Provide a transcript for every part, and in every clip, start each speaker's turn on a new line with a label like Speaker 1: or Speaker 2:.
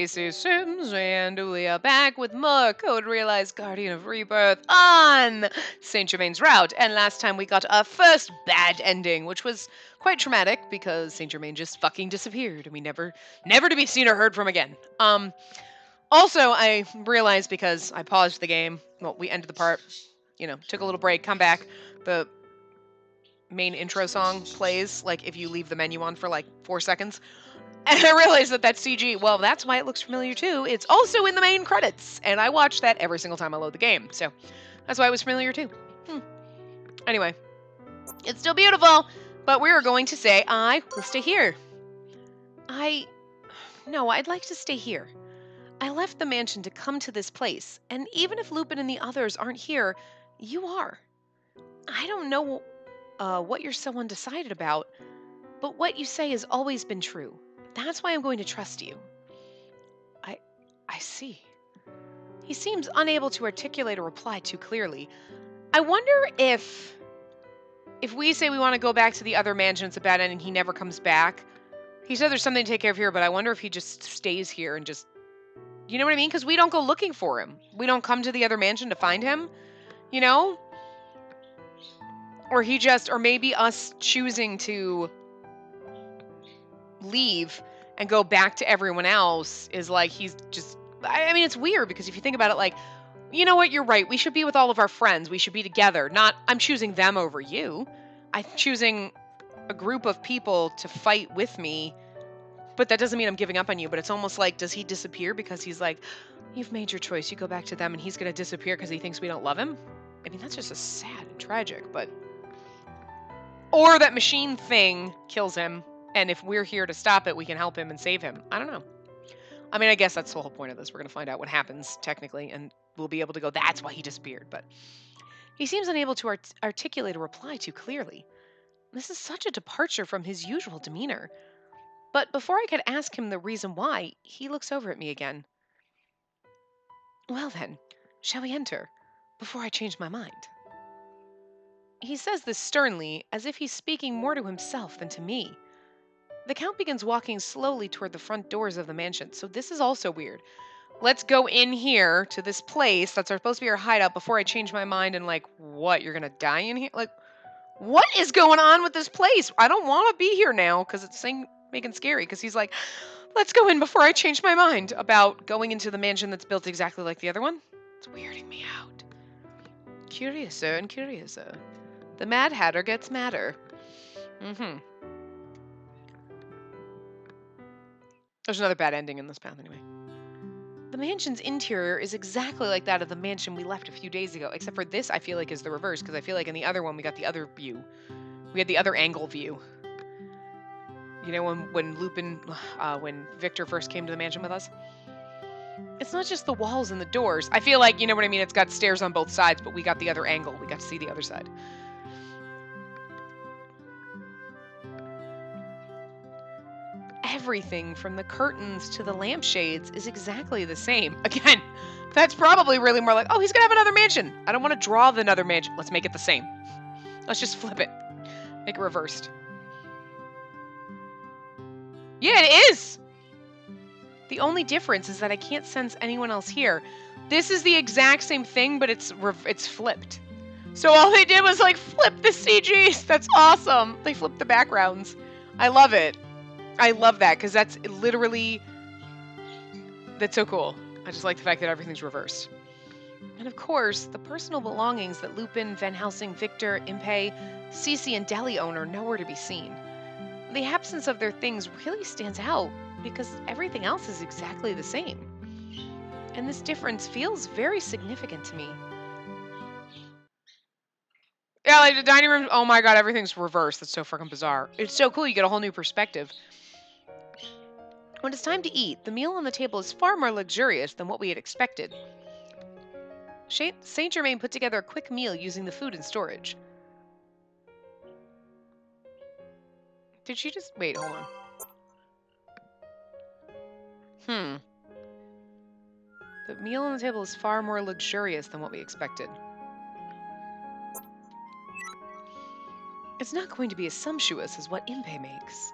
Speaker 1: Spacey Sims, and we are back with more Code Realized Guardian of Rebirth on Saint Germain's route. And last time we got our first bad ending, which was quite traumatic because Saint Germain just fucking disappeared and we never to be seen or heard from again. Also, I realized because I paused the game, well, we ended the part, took a little break, come back, the main intro song plays, like, if you leave the menu on for, like, 4 seconds. And I realized that CG, well, that's why it looks familiar too. It's also in the main credits, and I watch that every single time I load the game, so that's why it was familiar too. Anyway, it's still beautiful, but we are going to say I will stay here. No, I'd like to stay here. I left the mansion to come to this place, and even if Lupin and the others aren't here, you are. I don't know what you're so undecided about, but what you say has always been true. That's why I'm going to trust you. I see. He seems unable to articulate a reply too clearly. I wonder if we say we want to go back to the other mansion, it's a bad ending, he never comes back. He said there's something to take care of here, but I wonder if he just stays here and just, you know what I mean? Because we don't go looking for him. We don't come to the other mansion to find him, you know? Or or maybe us choosing to leave and go back to everyone else is like he's just, I mean, it's weird because if you think about it, like, you know what, you're right, we should be with all of our friends, we should be together, not I'm choosing them over you, I'm choosing a group of people to fight with me, but that doesn't mean I'm giving up on you. But it's almost like, does he disappear because he's like, you've made your choice, you go back to them, and he's gonna disappear because he thinks we don't love him? I mean, that's just a sad and tragic, but, or that machine thing kills him, and if we're here to stop it, we can help him and save him. I don't know. I mean, I guess that's the whole point of this. We're going to find out what happens, technically, and we'll be able to go, that's why he disappeared. But he seems unable to articulate a reply too clearly. This is such a departure from his usual demeanor. But before I could ask him the reason why, he looks over at me again. Well then, shall we enter, before I change my mind? He says this sternly, as if he's speaking more to himself than to me. The Count begins walking slowly toward the front doors of the mansion, so this is also weird. Let's go in here to this place that's supposed to be our hideout before I change my mind and, like, what, you're gonna die in here? Like, what is going on with this place? I don't want to be here now, because it's making scary, because he's like, let's go in before I change my mind about going into the mansion that's built exactly like the other one. It's weirding me out. Curiouser and curiouser. The Mad Hatter gets madder. There's another bad ending in this path anyway. The mansion's interior is exactly like that of the mansion we left a few days ago, except for this I feel like is the reverse, because I feel like in the other one we got the other view. We had the other angle view. You know, when Lupin, when Victor first came to the mansion with us? It's not just the walls and the doors. I feel like, you know what I mean, it's got stairs on both sides, but we got the other angle. We got to see the other side. Everything from the curtains to the lampshades is exactly the same. Again, that's probably really more like, oh, he's gonna have another mansion. I don't want to draw the another mansion. Let's make it the same. Let's just flip it. Make it reversed. Yeah, it is. The only difference is that I can't sense anyone else here. This is the exact same thing, but it's flipped. So all they did was, like, flip the CGs. That's awesome. They flipped the backgrounds. I love it. I love that, because that's literally, that's so cool. I just like the fact that everything's reversed. And of course, the personal belongings that Lupin, Van Helsing, Victor, Impey, Spacey, and Deli own are nowhere to be seen. The absence of their things really stands out, because everything else is exactly the same. And this difference feels very significant to me. Yeah, like the dining room, oh my god, everything's reversed. That's so freaking bizarre. It's so cool, you get a whole new perspective. When it's time to eat, the meal on the table is far more luxurious than what we had expected. Saint Germain put together a quick meal using the food in storage. Did she just... Wait, hold on. The meal on the table is far more luxurious than what we expected. It's not going to be as sumptuous as what Impey makes.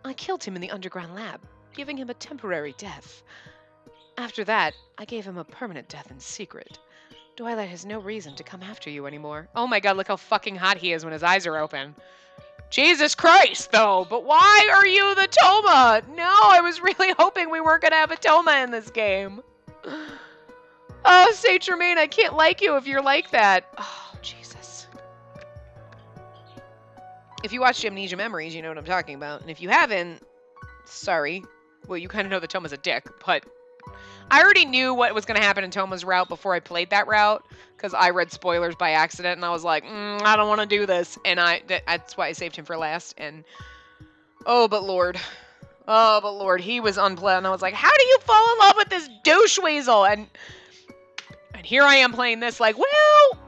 Speaker 1: I killed him in the underground lab, giving him a temporary death. After that, I gave him a permanent death in secret. Twilight has no reason to come after you anymore. Oh my god, look how fucking hot he is when his eyes are open. Jesus Christ, though, but why are you the Toma? No, I was really hoping we weren't going to have a Toma in this game. Oh, Saint Germain, I can't like you if you're like that. Oh, Jesus. If you watched Amnesia Memories, you know what I'm talking about. And if you haven't, sorry. Well, you kind of know that Toma's a dick, but I already knew what was going to happen in Toma's route before I played that route, because I read spoilers by accident, and I was like, I don't want to do this. And that's why I saved him for last. And oh, but Lord, he was unpleasant. I was like, how do you fall in love with this douche weasel? And here I am playing this like, well,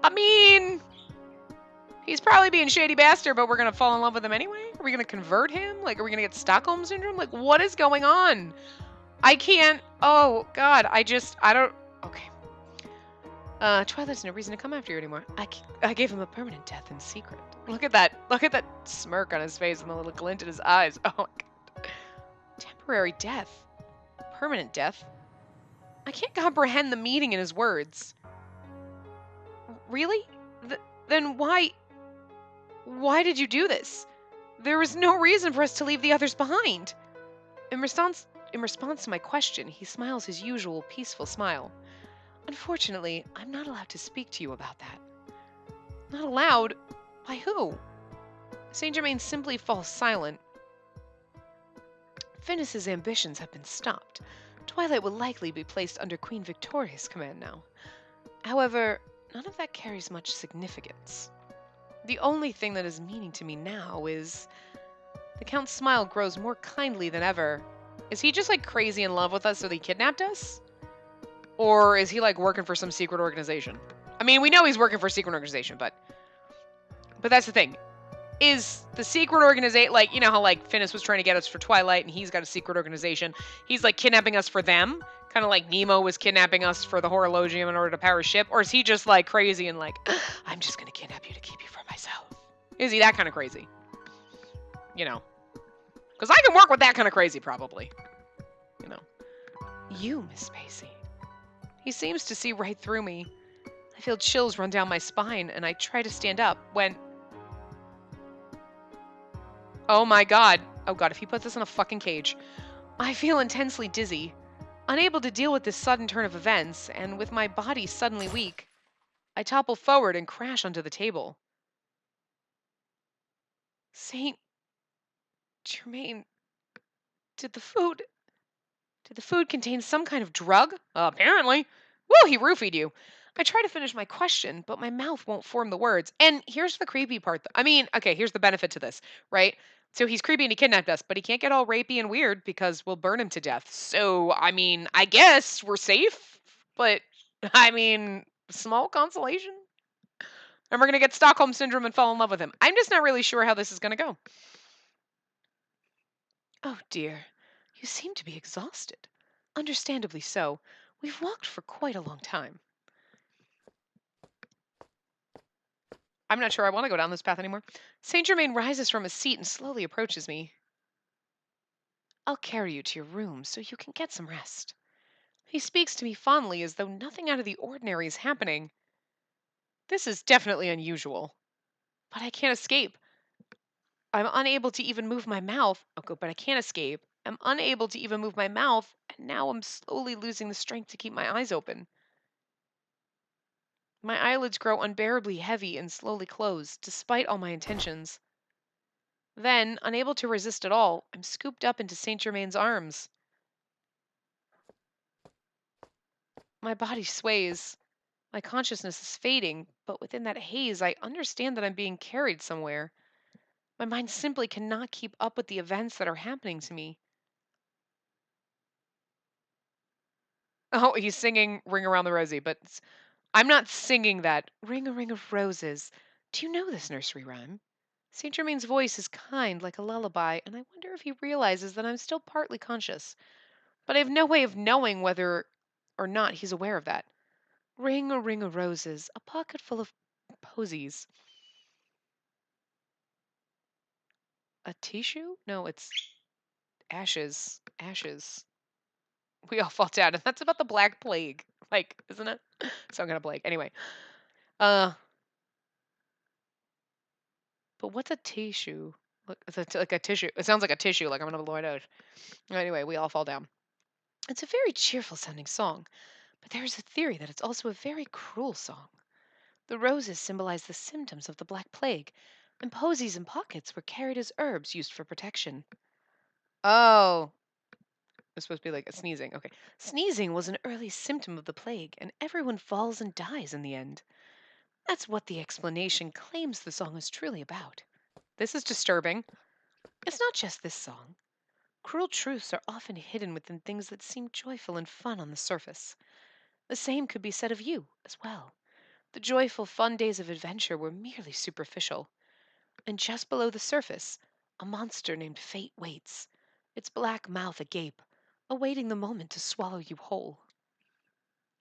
Speaker 1: I mean, he's probably being shady bastard, but we're going to fall in love with him anyway? Are we going to convert him? Like, are we going to get Stockholm Syndrome? Like, what is going on? I can't, oh, God, I don't, okay. Twilight's no reason to come after you anymore. I gave him a permanent death in secret. Look at that smirk on his face and the little glint in his eyes. Oh, my God. Temporary death. Permanent death. I can't comprehend the meaning in his words. Really? Then why did you do this? There was no reason for us to leave the others behind. In response to my question, he smiles his usual peaceful smile. Unfortunately, I'm not allowed to speak to you about that. Not allowed? By who? Saint Germain simply falls silent. Phineas's ambitions have been stopped. Twilight will likely be placed under Queen Victoria's command now. However, none of that carries much significance. The only thing that is meaning to me now is... The Count's smile grows more kindly than ever. Is he just like crazy in love with us so he kidnapped us? Or is he like working for some secret organization? I mean, we know he's working for a secret organization, but that's the thing. Is the secret organization, like, you know how like Phineas was trying to get us for Twilight and he's got a secret organization. He's like kidnapping us for them, kind of like Nemo was kidnapping us for the Horologium in order to power his ship. Or is he just like crazy and like, I'm just going to kidnap you to keep you for myself? Is he that kind of crazy? You know, because I can work with that kind of crazy probably, you know. You, Miss Spacey. He seems to see right through me. I feel chills run down my spine and I try to stand up when... Oh my god. Oh god, if he puts this in a fucking cage. I feel intensely dizzy, unable to deal with this sudden turn of events, and with my body suddenly weak, I topple forward and crash onto the table. Saint Germain, did the food contain some kind of drug? Apparently. Woo, he roofied you. I try to finish my question, but my mouth won't form the words. And here's the creepy part. I mean, okay, here's the benefit to this, right? So he's creepy and he kidnapped us, but he can't get all rapey and weird because we'll burn him to death. So, I mean, I guess we're safe, but I mean, small consolation. And we're going to get Stockholm Syndrome and fall in love with him. I'm just not really sure how this is going to go. Oh dear, you seem to be exhausted. Understandably so. We've walked for quite a long time. I'm not sure I want to go down this path anymore. Saint Germain rises from his seat and slowly approaches me. I'll carry you to your room so you can get some rest. He speaks to me fondly as though nothing out of the ordinary is happening. This is definitely unusual. But I can't escape. I'm unable to even move my mouth. Okay, but I can't escape. I'm unable to even move my mouth, and now I'm slowly losing the strength to keep my eyes open. My eyelids grow unbearably heavy and slowly close, despite all my intentions. Then, unable to resist at all, I'm scooped up into Saint Germain's arms. My body sways. My consciousness is fading, but within that haze, I understand that I'm being carried somewhere. My mind simply cannot keep up with the events that are happening to me. Oh, he's singing Ring Around the Rosie, but I'm not singing that. Ring a ring of roses. Do you know this nursery rhyme? St. Germain's voice is kind like a lullaby, and I wonder if he realizes that I'm still partly conscious. But I have no way of knowing whether or not he's aware of that. Ring a ring of roses, a pocket full of posies. A tissue? No, it's ashes. Ashes. We all fall down. And that's about the Black Plague. Like, isn't it? Some kind of plague. Anyway. Uh, but what's a tissue? Look, it's like a tissue. It sounds like a tissue, like I'm gonna blow it out. Anyway, we all fall down. It's a very cheerful sounding song, but there is a theory that it's also a very cruel song. The roses symbolize the symptoms of the Black Plague, and posies and pockets were carried as herbs used for protection. Oh, it's supposed to be like a sneezing. Okay. Sneezing was an early symptom of the plague, and everyone falls and dies in the end. That's what the explanation claims the song is truly about. This is disturbing. It's not just this song. Cruel truths are often hidden within things that seem joyful and fun on the surface. The same could be said of you as well. The joyful, fun days of adventure were merely superficial. And just below the surface, a monster named Fate waits, its black mouth agape, awaiting the moment to swallow you whole.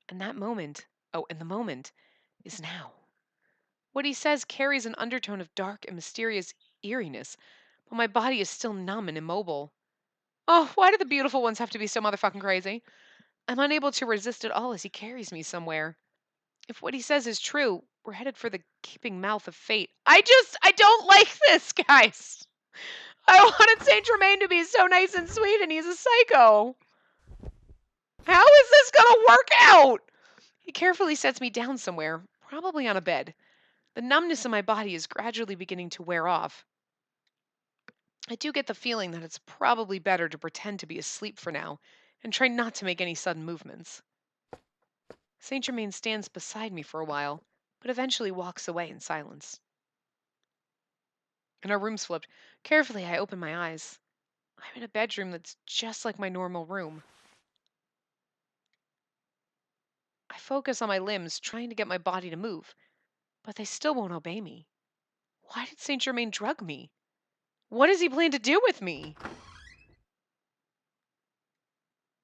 Speaker 1: And that moment, and the moment, is now. What he says carries an undertone of dark and mysterious eeriness, but my body is still numb and immobile. Oh, why do the beautiful ones have to be so motherfucking crazy? I'm unable to resist at all as he carries me somewhere. If what he says is true, we're headed for the gaping mouth of fate. I don't like this, guys. I wanted Saint Germain to be so nice and sweet, and he's a psycho. How is this gonna work out? He carefully sets me down somewhere, probably on a bed. The numbness in my body is gradually beginning to wear off. I do get the feeling that it's probably better to pretend to be asleep for now and try not to make any sudden movements. Saint Germain stands beside me for a while, but eventually walks away in silence. And our room's flipped. Carefully, I open my eyes. I'm in a bedroom that's just like my normal room. I focus on my limbs, trying to get my body to move, but they still won't obey me. Why did Saint Germain drug me? What does he plan to do with me?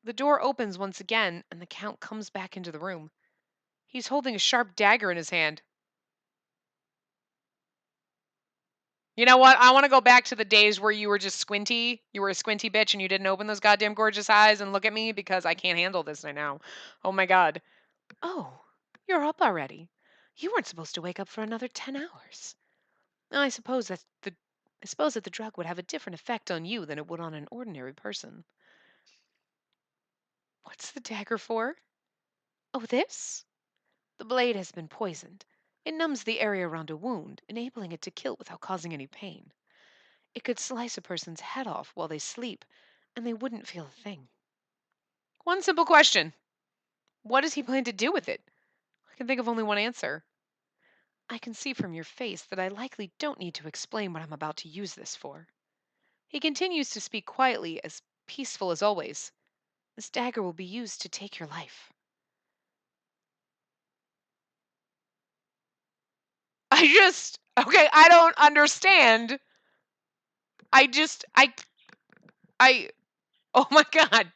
Speaker 1: The door opens once again, and the Count comes back into the room. He's holding a sharp dagger in his hand. You know what? I want to go back to the days where you were just squinty. You were a squinty bitch and you didn't open those goddamn gorgeous eyes and look at me because I can't handle this right now. Oh my god. Oh, you're up already. You weren't supposed to wake up for another 10 hours. I suppose that the drug would have a different effect on you than it would on an ordinary person. What's the dagger for? Oh, this? The blade has been poisoned. It numbs the area around a wound, enabling it to kill without causing any pain. It could slice a person's head off while they sleep, and they wouldn't feel a thing. One simple question. What does he plan to do with it? I can think of only one answer. I can see from your face that I likely don't need to explain what I'm about to use this for. He continues to speak quietly, as peaceful as always. This dagger will be used to take your life. Okay, I don't understand. I, oh my god.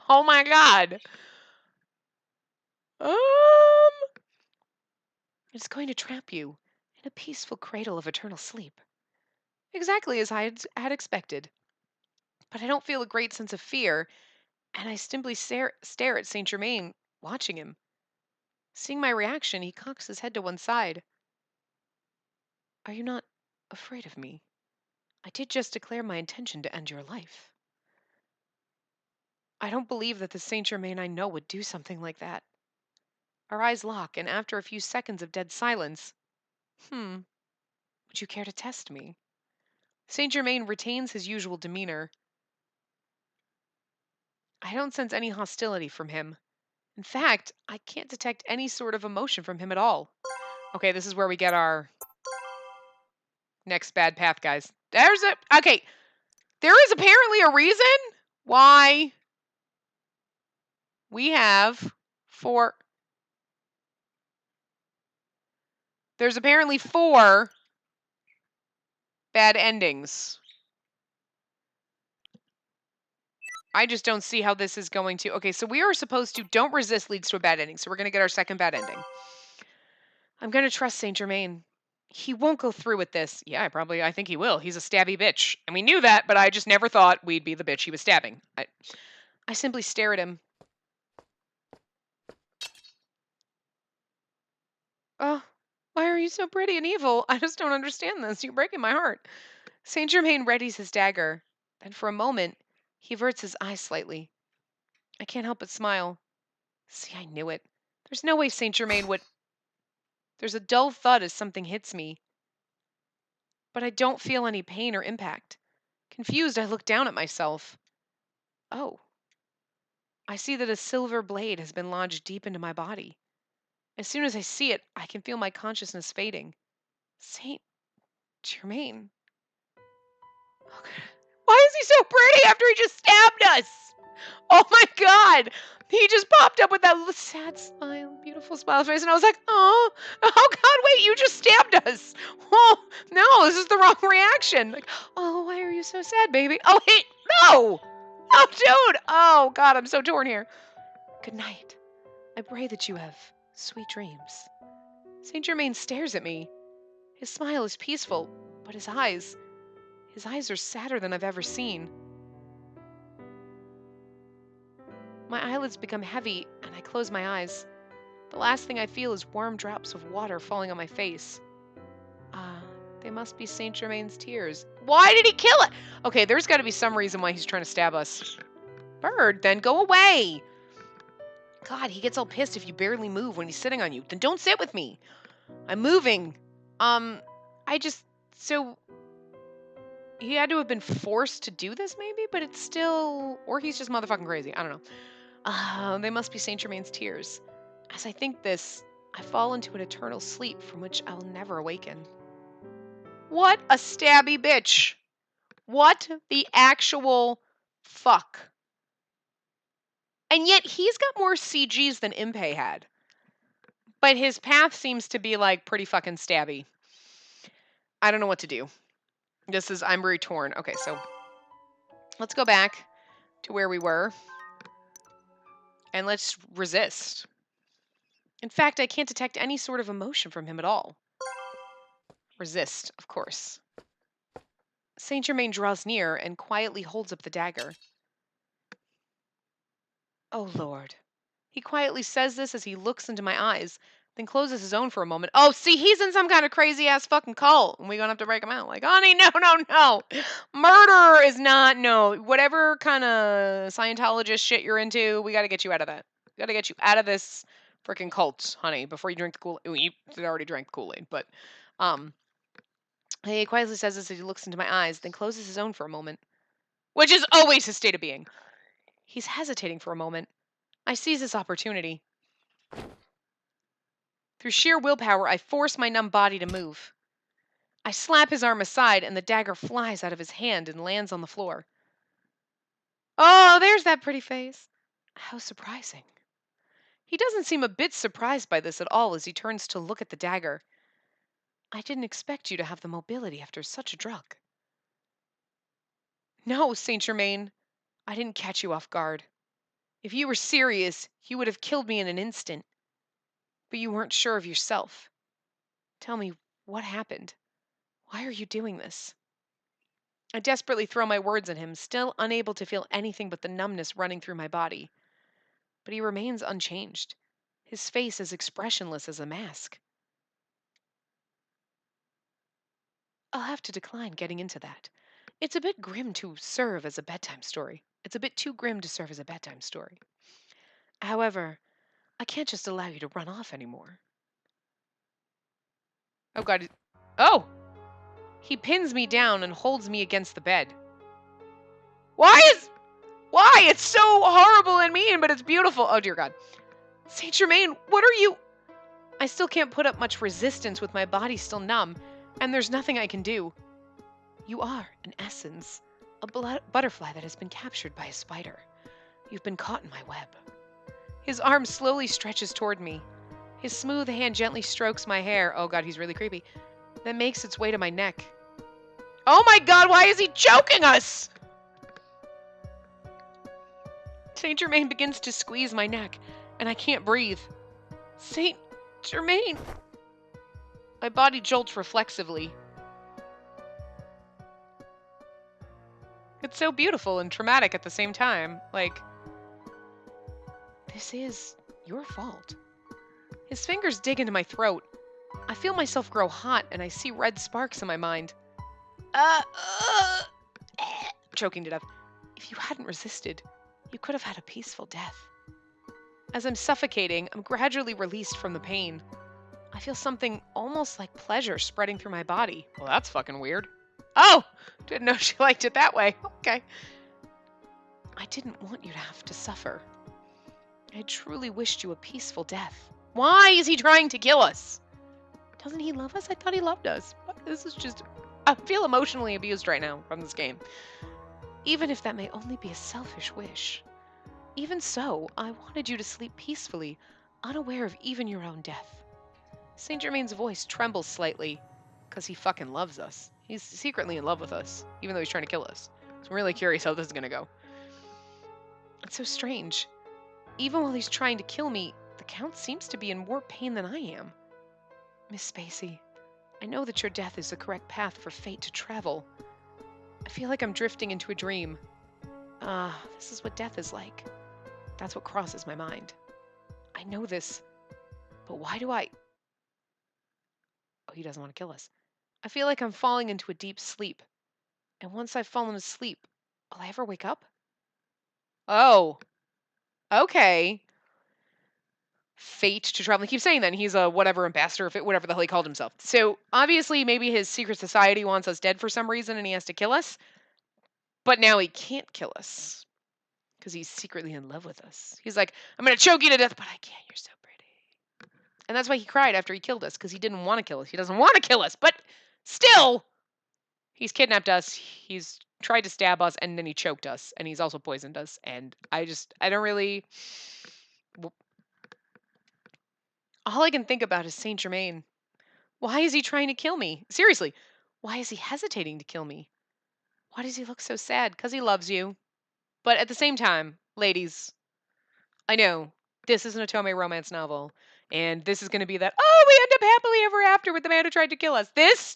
Speaker 1: Oh my god. Um, it's going to trap you in a peaceful cradle of eternal sleep. Exactly as had expected. But I don't feel a great sense of fear, and I simply stare at Saint Germain, watching him. Seeing my reaction, he cocks his head to one side. Are you not afraid of me? I did just declare my intention to end your life. I don't believe that the Saint Germain I know would do something like that. Our eyes lock, and after a few seconds of dead silence, would you care to test me? Saint Germain retains his usual demeanor. I don't sense any hostility from him. In fact, I can't detect any sort of emotion from him at all. Okay, this is where we get our next bad path, guys. There is apparently a reason why we have four. There's apparently 4 bad endings. I just don't see how this is going to. Okay, so we are supposed to don't resist leads to a bad ending. So we're going to get our second bad ending. I'm going to trust Saint Germain. He won't go through with this. Yeah, I think he will. He's a stabby bitch. And we knew that, but I just never thought we'd be the bitch he was stabbing. I simply stare at him. Oh, why are you so pretty and evil? I just don't understand this. You're breaking my heart. Saint Germain readies his dagger. Then for a moment, he averts his eyes slightly. I can't help but smile. See, I knew it. There's no way Saint Germain would. There's a dull thud as something hits me, but I don't feel any pain or impact. Confused, I look down at myself. Oh, I see that a silver blade has been lodged deep into my body. As soon as I see it, I can feel my consciousness fading. Saint Germain. Okay. Why is he so pretty after he just stabbed us? Oh my God. He just popped up with that sad smile, beautiful smile face, and I was like, oh God, wait, you just stabbed us. Oh, no, this is the wrong reaction. Like, oh, why are you so sad, baby? Oh, wait, no. Oh, dude. Oh, God, I'm so torn here. Good night. I pray that you have sweet dreams. Saint Germain stares at me. His smile is peaceful, but his eyes are sadder than I've ever seen. My eyelids become heavy, and I close my eyes. The last thing I feel is warm drops of water falling on my face. They must be Saint Germain's tears. Why did he kill it? Okay, there's got to be some reason why he's trying to stab us. Bird, then go away. God, he gets all pissed if you barely move when he's sitting on you. Then don't sit with me. I'm moving. So he had to have been forced to do this maybe, but it's still, or he's just motherfucking crazy. I don't know. They must be Saint Germain's tears. As I think this, I fall into an eternal sleep from which I'll never awaken. What a stabby bitch. What the actual fuck? And yet he's got more CGs than Impey had. But his path seems to be like pretty fucking stabby. I don't know what to do. I'm very torn. Okay, so let's go back to where we were. And let's resist. In fact, I can't detect any sort of emotion from him at all. Resist, of course. Saint Germain draws near and quietly holds up the dagger. Oh, Lord. He quietly says this as he looks into my eyes, then closes his own for a moment. Oh, see, he's in some kind of crazy-ass fucking cult, and we're gonna have to break him out. Like, honey, no. Murder is not, no. Whatever kind of Scientologist shit you're into, we gotta get you out of that. We gotta get you out of this freaking cult, honey, before you drink the Kool-Aid. Well, you already drank the Kool-Aid, but, he quietly says this as he looks into my eyes, then closes his own for a moment. Which is always his state of being. He's hesitating for a moment. I seize this opportunity. Through sheer willpower, I force my numb body to move. I slap his arm aside, and the dagger flies out of his hand and lands on the floor. Oh, there's that pretty face. How surprising. He doesn't seem a bit surprised by this at all as he turns to look at the dagger. I didn't expect you to have the mobility after such a drug. No, Saint Germain, I didn't catch you off guard. If you were serious, you would have killed me in an instant. But you weren't sure of yourself. Tell me, what happened? Why are you doing this? I desperately throw my words at him, still unable to feel anything but the numbness running through my body. But he remains unchanged, his face as expressionless as a mask. I'll have to decline getting into that. It's a bit grim to serve as a bedtime story. It's a bit too grim to serve as a bedtime story. However, I can't just allow you to run off anymore. Oh, God. Oh! He pins me down and holds me against the bed. Why? It's so horrible and mean, but it's beautiful. Oh, dear God. Saint Germain, what are you? I still can't put up much resistance with my body still numb, and there's nothing I can do. You are, in essence, a butterfly that has been captured by a spider. You've been caught in my web. His arm slowly stretches toward me. His smooth hand gently strokes my hair. Oh, God, he's really creepy. Then makes its way to my neck. Oh, my God, why is he choking us? Saint Germain begins to squeeze my neck, and I can't breathe. Saint Germain. My body jolts reflexively. It's so beautiful and traumatic at the same time. Like, this is your fault. His fingers dig into my throat. I feel myself grow hot and I see red sparks in my mind. Choking to death. If you hadn't resisted, you could have had a peaceful death. As I'm suffocating, I'm gradually released from the pain. I feel something almost like pleasure spreading through my body. Well, that's fucking weird. Oh! Didn't know she liked it that way. Okay. I didn't want you to have to suffer. I truly wished you a peaceful death. Why is he trying to kill us? Doesn't he love us? I thought he loved us. This is just... I feel emotionally abused right now from this game. Even if that may only be a selfish wish. Even so, I wanted you to sleep peacefully, unaware of even your own death. Saint Germain's voice trembles slightly, because he fucking loves us. He's secretly in love with us, even though he's trying to kill us. So I'm really curious how this is going to go. It's so strange. Even while he's trying to kill me, the Count seems to be in more pain than I am. Miss Spacey, I know that your death is the correct path for fate to travel. I feel like I'm drifting into a dream. This is what death is like. That's what crosses my mind. I know this, but why do I... Oh, he doesn't want to kill us. I feel like I'm falling into a deep sleep. And once I've fallen asleep, will I ever wake up? Oh, okay. Fate to travel. He keeps saying that. And he's a whatever ambassador, whatever the hell he called himself. So obviously, maybe his secret society wants us dead for some reason and he has to kill us. But now he can't kill us because he's secretly in love with us. He's like, I'm going to choke you to death, but I can't. You're so pretty. And that's why he cried after he killed us, because he didn't want to kill us. He doesn't want to kill us, but still, he's kidnapped us. He's tried to stab us, and then he choked us, and he's also poisoned us. And I don't really... All I can think about is Saint Germain. Why is he trying to kill me? Seriously, why is he hesitating to kill me? Why does he look so sad? Because he loves you. But at the same time, ladies, I know this is an Otome romance novel, and this is going to be that, oh, we end up happily ever after with the man who tried to kill us.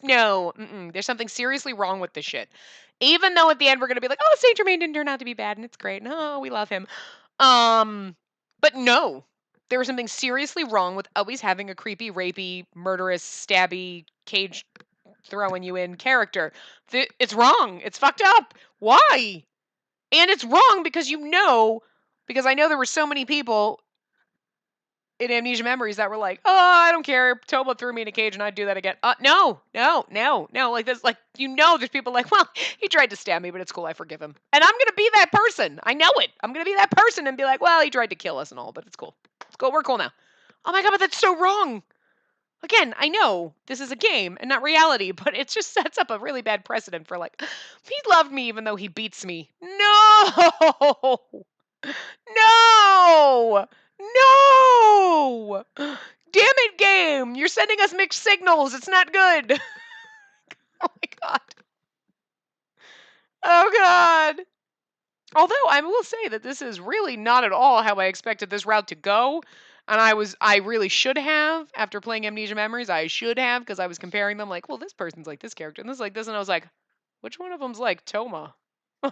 Speaker 1: No. There's something seriously wrong with this shit. Even though at the end we're going to be like, oh, Saint Germain didn't turn out to be bad, and it's great. No, we love him. But no. There was something seriously wrong with always having a creepy, rapey, murderous, stabby, cage throwing you in character. It's wrong. It's fucked up. Why? And it's wrong because because I know there were so many people in Amnesia Memories that were like, oh, I don't care. Toba threw me in a cage and I'd do that again. No. Like this, there's people like, well, he tried to stab me, but it's cool. I forgive him. And I'm going to be that person. I know it. I'm going to be that person and be like, well, he tried to kill us and all, but it's cool. It's cool. We're cool now. Oh my God, but that's so wrong. Again, I know this is a game and not reality, but it just sets up a really bad precedent for like, he loved me even though he beats me. No! No! No! Damn it, game! You're sending us mixed signals. It's not good. Oh my God. Oh God. Although I will say that this is really not at all how I expected this route to go. And I really should have, after playing Amnesia Memories, I should have, because I was comparing them like, well, this person's like this character, and this is like this, and I was like, which one of them's like Toma? And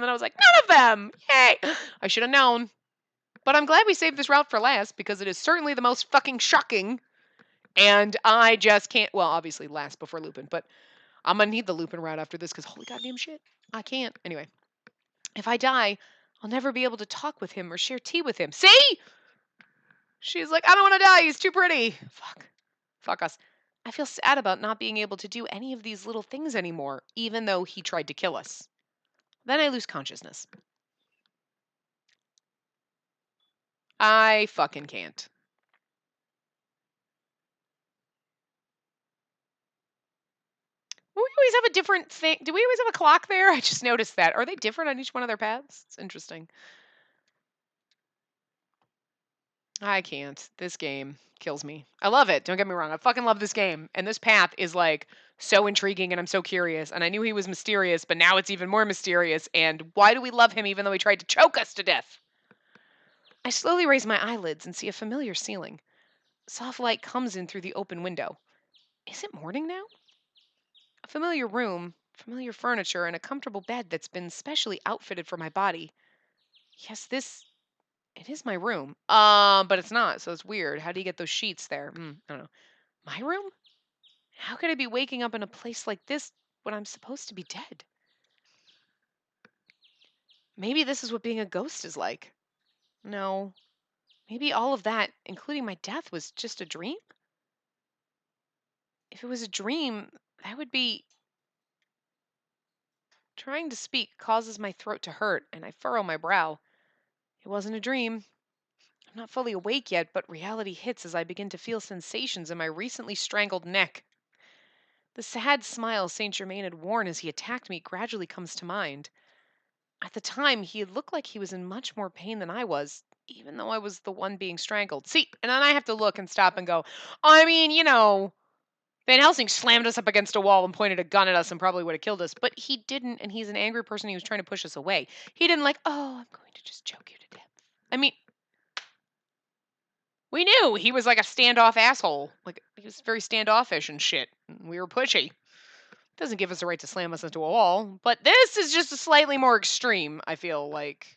Speaker 1: then I was like, none of them! Yay! I should have known. But I'm glad we saved this route for last, because it is certainly the most fucking shocking. And I just can't, well, obviously last before Lupin, but I'm gonna need the Lupin route after this, because holy goddamn shit, I can't. Anyway, if I die, I'll never be able to talk with him or share tea with him. See? She's like, I don't want to die, he's too pretty. Fuck us. I feel sad about not being able to do any of these little things anymore, even though he tried to kill us. Then I lose consciousness. I fucking can't. We always have a different thing. Do we always have a clock there? I just noticed that. Are they different on each one of their paths? It's interesting. I can't. This game kills me. I love it. Don't get me wrong. I fucking love this game. And this path is like so intriguing and I'm so curious. And I knew he was mysterious, but now it's even more mysterious. And why do we love him even though he tried to choke us to death? I slowly raise my eyelids and see a familiar ceiling. Soft light comes in through the open window. Is it morning now? A familiar room, familiar furniture, and a comfortable bed that's been specially outfitted for my body. Yes, it is my room. But it's not, so it's weird. How do you get those sheets there? I don't know. My room? How could I be waking up in a place like this when I'm supposed to be dead? Maybe this is what being a ghost is like. No. Maybe all of that, including my death, was just a dream? If it was a dream, that would be. Trying to speak causes my throat to hurt, and I furrow my brow. It wasn't a dream. I'm not fully awake yet, but reality hits as I begin to feel sensations in my recently strangled neck. The sad smile Saint Germain had worn as he attacked me gradually comes to mind. At the time, he had looked like he was in much more pain than I was, even though I was the one being strangled. See, and then I have to look and stop and go, I mean, Van Helsing slammed us up against a wall and pointed a gun at us and probably would have killed us, but he didn't, and he's an angry person. He was trying to push us away. He didn't like, oh, I'm going to just choke you to death. I mean, we knew he was like a standoff asshole. Like, he was very standoffish and shit. We were pushy. Doesn't give us a right to slam us into a wall, but this is just a slightly more extreme, I feel like.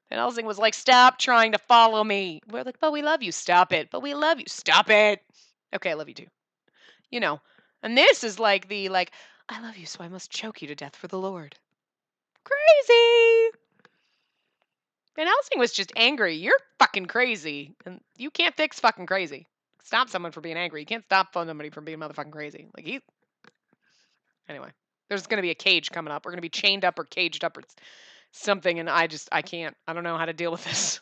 Speaker 1: Van Helsing was like, stop trying to follow me. We're like, but we love you. Stop it. But we love you. Stop it. Okay, I love you too. You know. And this is like I love you, so I must choke you to death for the Lord. Crazy. Van Helsing was just angry. You're fucking crazy. And you can't fix fucking crazy. Stop someone from being angry. You can't stop somebody from being motherfucking crazy. Anyway. There's gonna be a cage coming up. We're gonna be chained up or caged up or something, and I can't. I don't know how to deal with this.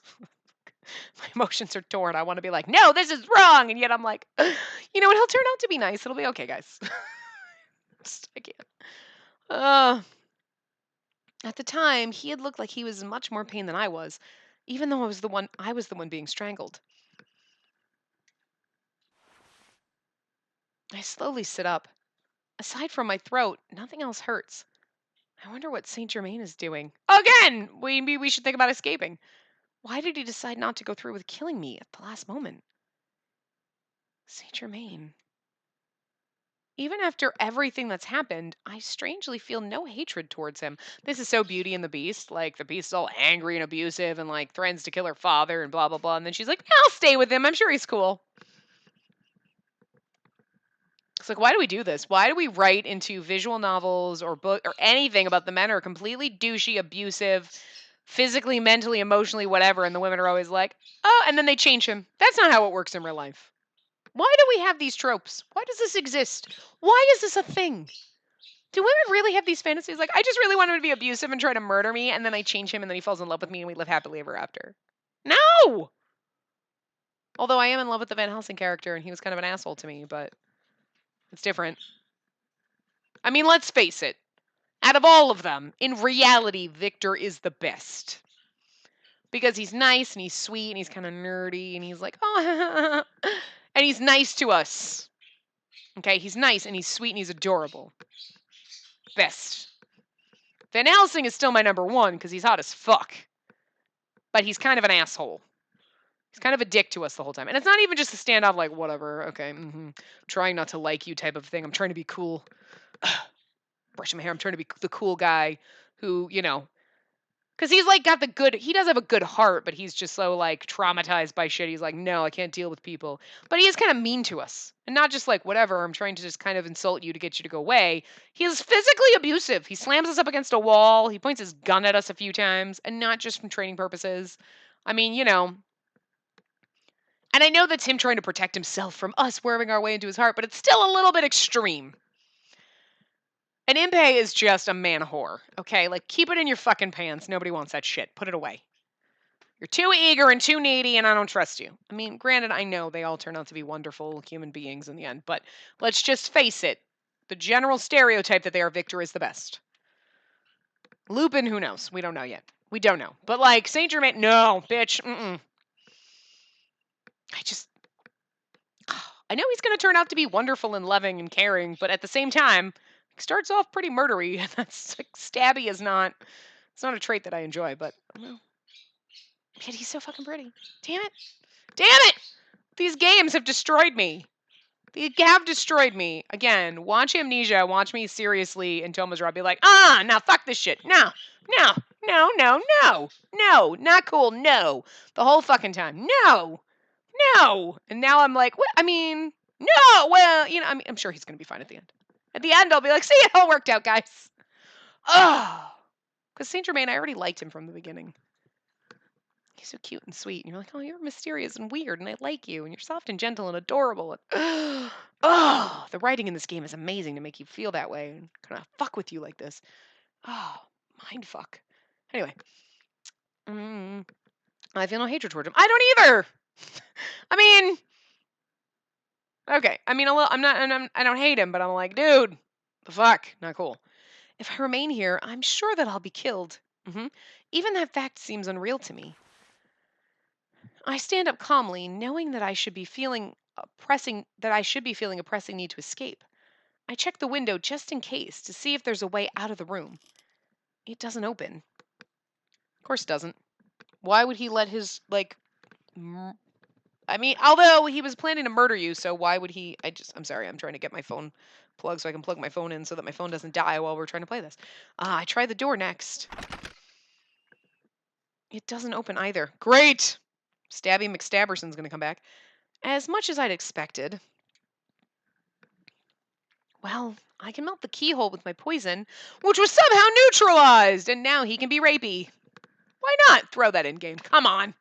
Speaker 1: My emotions are torn. I want to be like, no, this is wrong. And yet I'm like, you know what? He'll turn out to be nice. It'll be okay, guys. I can't. At the time, he had looked like he was in much more pain than I was, even though I was the one being strangled. I slowly sit up. Aside from my throat, nothing else hurts. I wonder what Saint Germain is doing. Again! Maybe we should think about escaping. Why did he decide not to go through with killing me at the last moment? Saint Germain. Even after everything that's happened, I strangely feel no hatred towards him. This is so Beauty and the Beast. Like, the Beast is all angry and abusive and, like, threatens to kill her father and blah, blah, blah. And then she's like, I'll stay with him. I'm sure he's cool. It's like, why do we do this? Why do we write into visual novels or book or anything about the men are completely douchey, abusive, physically, mentally, emotionally, whatever, and the women are always like, oh, and then they change him. That's not how it works in real life. Why do we have these tropes? Why does this exist? Why is this a thing? Do women really have these fantasies? Like, I just really want him to be abusive and try to murder me, and then I change him, and then he falls in love with me, and we live happily ever after. No! Although I am in love with the Van Helsing character, and he was kind of an asshole to me, but it's different. I mean, let's face it. Out of all of them, in reality, Victor is the best. Because he's nice, and he's sweet, and he's kind of nerdy, and he's like, oh, and he's nice to us. Okay, he's nice, and he's sweet, and he's adorable. Best. Van Helsing is still my number one because he's hot as fuck. But he's kind of an asshole. He's kind of a dick to us the whole time. And it's not even just a standoff like, whatever, okay, trying not to like you type of thing. I'm trying to be cool. Brushing my hair. I'm trying to be the cool guy who, because he's like got he does have a good heart, but he's just so like traumatized by shit. He's like, no, I can't deal with people. But he is kind of mean to us. And not just like, whatever, I'm trying to just kind of insult you to get you to go away. He is physically abusive. He slams us up against a wall. He points his gun at us a few times, and not just from training purposes. I mean, and I know that's him trying to protect himself from us worming our way into his heart, but it's still a little bit extreme. An Impey is just a man whore, okay? Like, keep it in your fucking pants. Nobody wants that shit. Put it away. You're too eager and too needy, and I don't trust you. I mean, granted, I know they all turn out to be wonderful human beings in the end, but let's just face it. The general stereotype that they are Victor is the best. Lupin, who knows? We don't know yet. We don't know. But, like, Saint Germain, no, bitch, I know he's going to turn out to be wonderful and loving and caring, but at the same time, he starts off pretty murdery. That's like, stabby is not. It's not a trait that I enjoy, but well, yet he's so fucking pretty. Damn it! Damn it! These games have destroyed me. You have destroyed me. Again, watch Amnesia, watch me seriously in Toma's Rob be like, now fuck this shit. No, no, no, no, no, no, not cool, no. The whole fucking time. No, no. And now I'm like, what? I mean, no, well, you know, I mean, I'm sure he's gonna be fine at the end. At the end, I'll be like, see, it all worked out, guys. Oh, because Saint Germain, I already liked him from the beginning. He's so cute and sweet. And you're like, oh, you're mysterious and weird, and I like you, and you're soft and gentle and adorable. And, the writing in this game is amazing to make you feel that way and kind of fuck with you like this. Oh, mind fuck. Anyway, I feel no hatred towards him. I don't either. I mean, okay. I mean, I don't hate him, but I'm like, dude, the fuck, not cool. If I remain here, I'm sure that I'll be killed. Even that fact seems unreal to me. I stand up calmly, knowing that I should be feeling a pressing need to escape. I check the window just in case to see if there's a way out of the room. It doesn't open. Of course it doesn't. Why would he let his I mean, although he was planning to murder you, so why would he I'm sorry, I'm trying to get my phone plugged so I can plug my phone in so that my phone doesn't die while we're trying to play this. I try the door next. It doesn't open either. Great! Stabby McStabberson's gonna come back. As much as I'd expected. Well, I can melt the keyhole with my poison, which was somehow neutralized, and now he can be rapey. Why not throw that in game? Come on.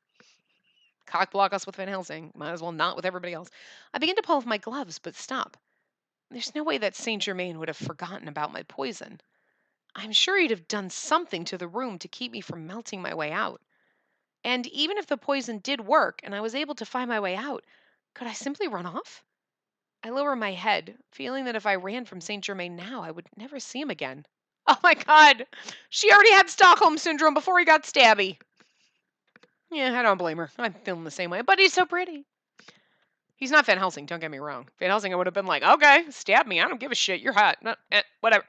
Speaker 1: Cock block us with Van Helsing. Might as well not with everybody else. I begin to pull off my gloves, but stop. There's no way that Saint Germain would have forgotten about my poison. I'm sure he'd have done something to the room to keep me from melting my way out. And even if the poison did work and I was able to find my way out, could I simply run off? I lower my head, feeling that if I ran from Saint Germain now, I would never see him again. Oh my god! She already had Stockholm Syndrome before he got stabby. Yeah, I don't blame her. I'm feeling the same way. But he's so pretty. He's not Van Helsing, don't get me wrong. Van Helsing, I would have been like, okay, stab me. I don't give a shit. You're hot. No, whatever.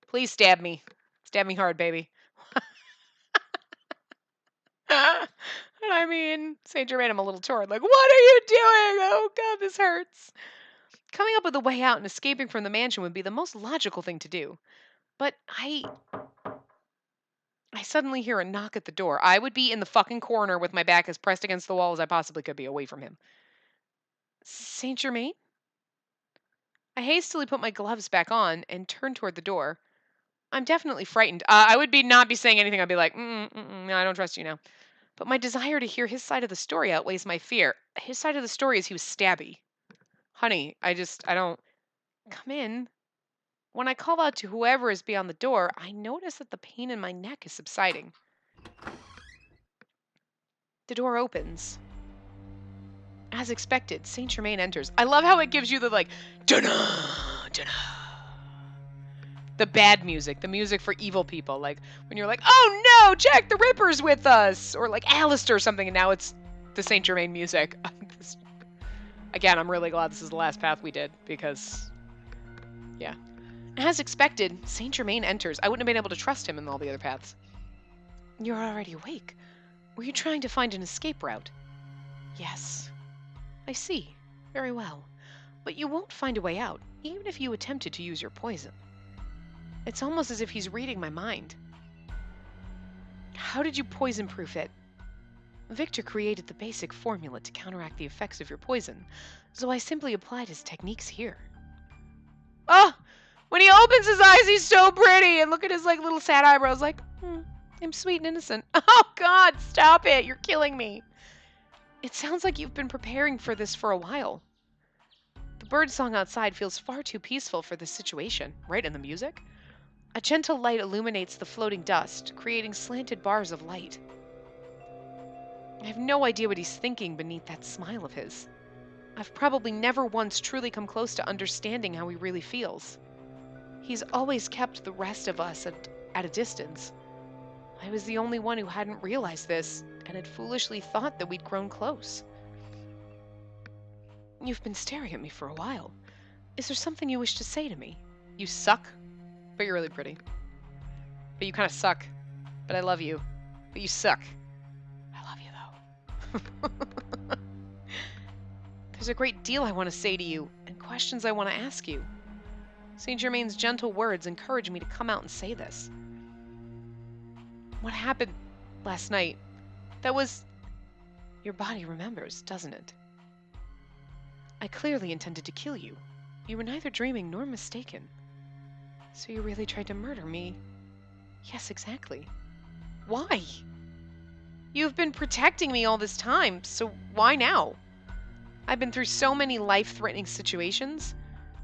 Speaker 1: Please stab me. Stab me hard, baby. I mean, Saint Germain, I'm a little torn. Like, what are you doing? Oh, God, this hurts. Coming up with a way out and escaping from the mansion would be the most logical thing to do. But I suddenly hear a knock at the door. I would be in the fucking corner with my back as pressed against the wall as I possibly could be away from him. Saint Germain? I hastily put my gloves back on and turn toward the door. I'm definitely frightened. I would not be saying anything. I'd be like, no, I don't trust you now. But my desire to hear his side of the story outweighs my fear. His side of the story is he was stabby. Honey, I don't. Come in. When I call out to whoever is beyond the door, I notice that the pain in my neck is subsiding. The door opens. As expected, Saint Germain enters. I love how it gives you the like, da-na, da-na. The bad music, the music for evil people. Like when you're like, oh no, Jack the Ripper's with us, or like Alistair or something, and now it's the Saint Germain music. Again, I'm really glad this is the last path we did because, yeah. As expected, Saint Germain enters. I wouldn't have been able to trust him in all the other paths. You're already awake. Were you trying to find an escape route? Yes. I see. Very well. But you won't find a way out, even if you attempted to use your poison. It's almost as if he's reading my mind. How did you poison-proof it? Victor created the basic formula to counteract the effects of your poison, so I simply applied his techniques here. Oh! When he opens his eyes, he's so pretty! And look at his like little sad eyebrows, like, I'm sweet and innocent. Oh God, stop it! You're killing me! It sounds like you've been preparing for this for a while. The birdsong outside feels far too peaceful for this situation, right in the music? A gentle light illuminates the floating dust, creating slanted bars of light. I have no idea what he's thinking beneath that smile of his. I've probably never once truly come close to understanding how he really feels. He's always kept the rest of us at a distance. I was the only one who hadn't realized this, and had foolishly thought that we'd grown close. You've been staring at me for a while. Is there something you wish to say to me? You suck, but you're really pretty. But you kind of suck, but I love you. But you suck. I love you, though. There's There's a great deal I want to say to you, and questions I want to ask you. Saint Germain's gentle words encourage me to come out and say this. What happened last night? That was... Your body remembers, doesn't it? I clearly intended to kill you. You were neither dreaming nor mistaken. So you really tried to murder me? Yes, exactly. Why? You've been protecting me all this time, so why now? I've been through so many life-threatening situations.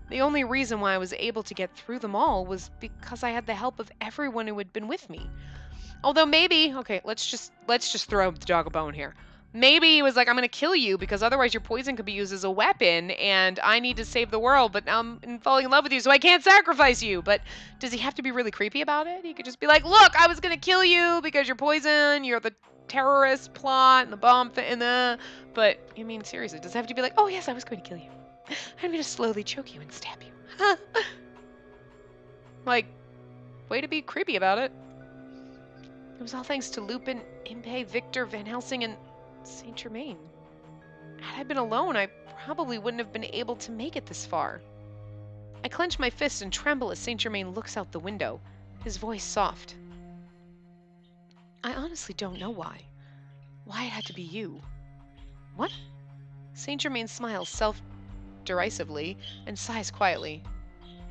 Speaker 1: The only reason why I was able to get through them all was because I had the help of everyone who had been with me. Although maybe, okay, let's just throw the dog a bone here. Maybe he was like, I'm gonna kill you because otherwise your poison could be used as a weapon and I need to save the world, but now I'm falling in love with you, so I can't sacrifice you. But does he have to be really creepy about it? He could just be like, look, I was gonna kill you because you're poison, you're the terrorist plot and the bomb thing and the... But, I mean, seriously, does it have to be like, oh yes, I was going to kill you. I'm gonna slowly choke you and stab you. Like, way to be creepy about it. It was all thanks to Lupin, Impey, Victor, Van Helsing, and Saint Germain. Had I been alone, I probably wouldn't have been able to make it this far. I clench my fists and tremble as Saint Germain looks out the window, his voice soft. I honestly don't know why. Why it had to be you. What? Saint Germain smiles self-derisively and sighs quietly.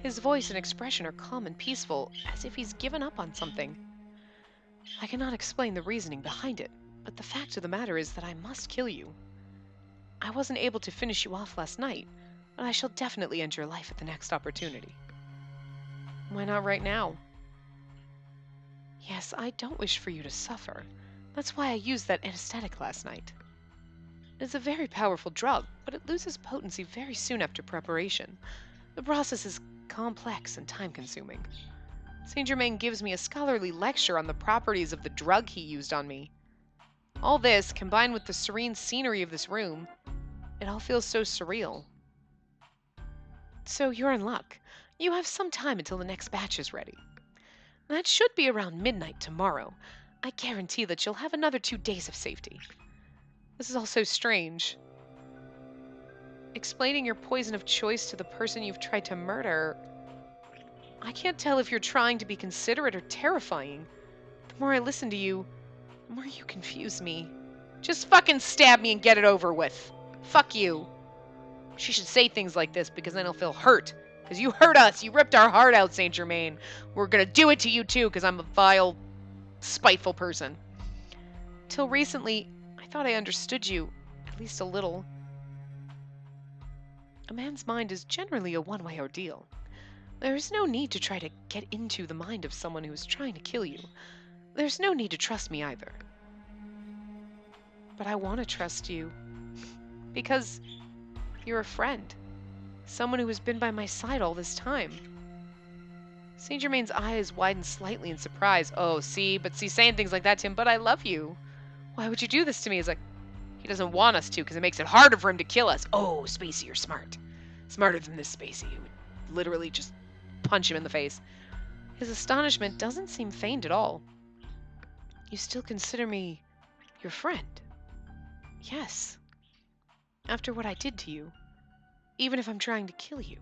Speaker 1: His voice and expression are calm and peaceful, as if he's given up on something. I cannot explain the reasoning behind it, but the fact of the matter is that I must kill you. I wasn't able to finish you off last night, but I shall definitely end your life at the next opportunity. Why not right now? Yes, I don't wish for you to suffer. That's why I used that anesthetic last night. It's a very powerful drug, but it loses potency very soon after preparation. The process is complex and time-consuming. Saint Germain gives me a scholarly lecture on the properties of the drug he used on me. All this, combined with the serene scenery of this room, it all feels so surreal. So you're in luck. You have some time until the next batch is ready. That should be around midnight tomorrow. I guarantee that you'll have another 2 days of safety. This is all so strange. Explaining your poison of choice to the person you've tried to murder... I can't tell if you're trying to be considerate or terrifying. The more I listen to you, the more you confuse me. Just fucking stab me and get it over with. Fuck you. She should say things like this because then I'll feel hurt. Because you hurt us. You ripped our heart out, Saint Germain. We're gonna do it to you too because I'm a vile, spiteful person. Till recently, I thought I understood you, at least a little. A man's mind is generally a one-way ordeal. There is no need to try to get into the mind of someone who is trying to kill you. There's no need to trust me either. But I want to trust you. Because you're a friend. Someone who has been by my side all this time. Saint Germain's eyes widen slightly in surprise. Oh, see, saying things like that to him, but I love you. Why would you do this to me? It's like, he doesn't want us to because it makes it harder for him to kill us. Oh, Spacey, you're smart. Smarter than this Spacey, who would literally just punch him in the face. His astonishment doesn't seem feigned at all. You still consider me your friend? Yes. After what I did to you. Even if I'm trying to kill you.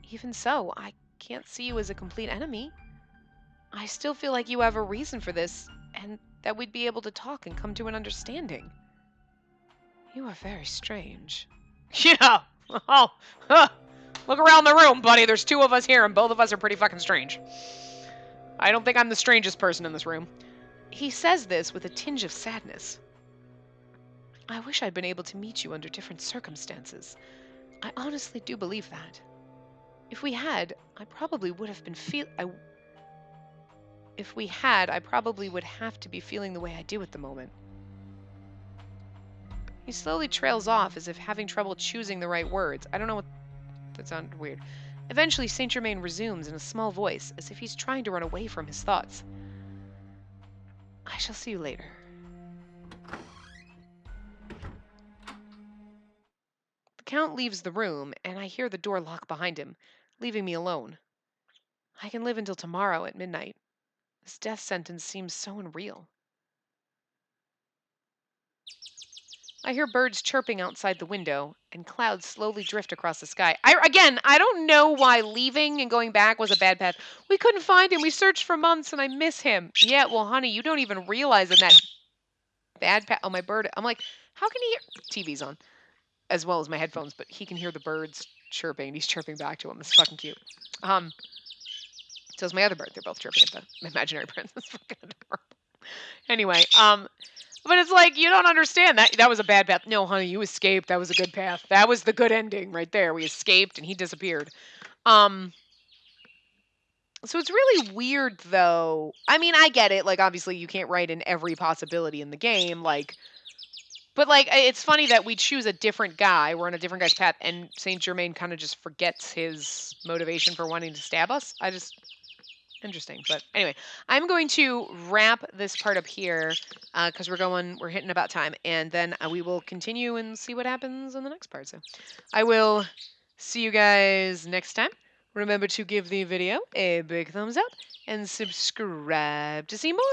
Speaker 1: Even so, I can't see you as a complete enemy. I still feel like you have a reason for this, and that we'd be able to talk and come to an understanding. You are very strange. Yeah! Oh, huh. Look around the room, buddy. There's 2 of us here, and both of us are pretty fucking strange. I don't think I'm the strangest person in this room. He says this with a tinge of sadness. I wish I'd been able to meet you under different circumstances. I honestly do believe that. If we had, I probably would have been If we had, I probably would have to be feeling the way I do at the moment. He slowly trails off as if having trouble choosing the right words. I don't know what... That sounded weird. Eventually, Saint Germain resumes in a small voice, as if he's trying to run away from his thoughts. I shall see you later. The Count leaves the room, and I hear the door lock behind him, leaving me alone. I can live until tomorrow at midnight. This death sentence seems so unreal. I hear birds chirping outside the window, and clouds slowly drift across the sky. I don't know why leaving and going back was a bad path. We couldn't find him. We searched for months, and I miss him. Yeah, well, honey, you don't even realize in that bad path. Oh, my bird. I'm like, how can he hear? TV's on, as well as my headphones, but he can hear the birds chirping. He's chirping back to him. It's fucking cute. So is my other bird. They're both chirping at the imaginary prince. It's fucking adorable. Anyway, but it's like you don't understand that was a bad path. No, honey, you escaped. That was a good path. That was the good ending right there. We escaped and he disappeared. So it's really weird though. I mean, I get it. Like obviously you can't write in every possibility in the game, but like it's funny that we choose a different guy. We're on a different guy's path and Saint Germain kind of just forgets his motivation for wanting to stab us. Interesting. But anyway, I'm going to wrap this part up here because we're hitting about time. And then we will continue and see what happens in the next part. So I will see you guys next time. Remember to give the video a big thumbs up and subscribe to see more.